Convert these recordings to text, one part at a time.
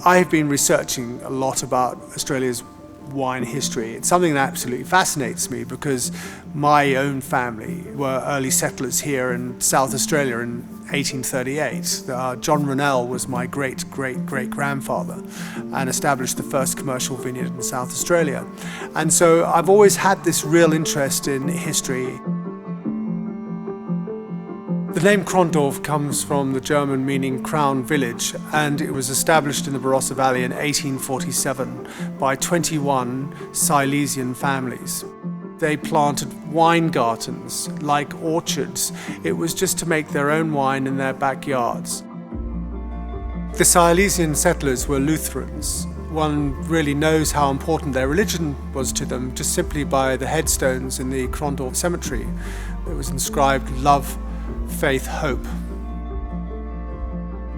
I've been researching a lot about Australia's wine history. It's something that absolutely fascinates me because my own family were early settlers here in South Australia in 1838. John Ronell was my great-great-great-grandfather and established the first commercial vineyard in South Australia. And so I've always had this real interest in history. The name Krondorf comes from the German meaning crown village, and it was established in the Barossa Valley in 1847 by 21 Silesian families. They planted wine gardens like orchards. It was just to make their own wine in their backyards. The Silesian settlers were Lutherans. One really knows how important their religion was to them just simply by the headstones in the Krondorf cemetery. It was inscribed love, faith, hope.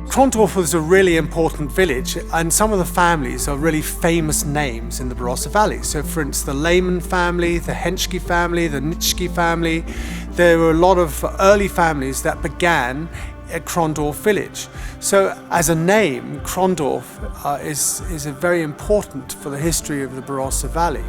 Krondorf was a really important village, and some of the families are really famous names in the Barossa Valley. So for instance, the Lehman family, the Henschke family, the Nitschke family. There were a lot of early families that began at Krondorf village. So as a name, Krondorf is very important for the history of the Barossa Valley.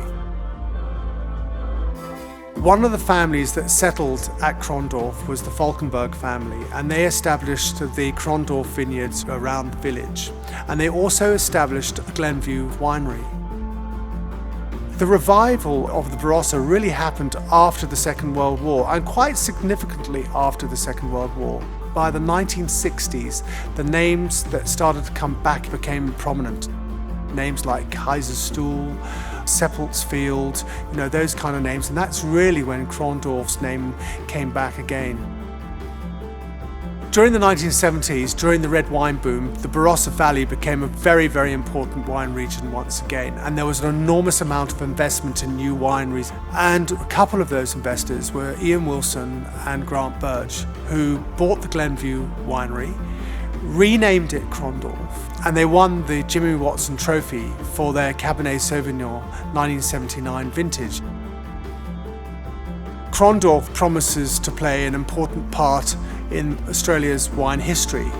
One of the families that settled at Krondorf was the Falkenberg family, and they established the Krondorf vineyards around the village. And they also established Glenview Winery. The revival of the Barossa really happened after the Second World War, and quite significantly after the Second World War. By the 1960s, the names that started to come back became prominent. Names like Kaiserstuhl, Seppeltsfield, those kind of names. And that's really when Krondorf's name came back again. During the 1970s, during the red wine boom, the Barossa Valley became a very, very important wine region once again. And there was an enormous amount of investment in new wineries. And a couple of those investors were Ian Wilson and Grant Burge, who bought the Glenview Winery, renamed it Krondorf, and they won the Jimmy Watson Trophy for their Cabernet Sauvignon 1979 vintage. Krondorf promises to play an important part in Australia's wine history.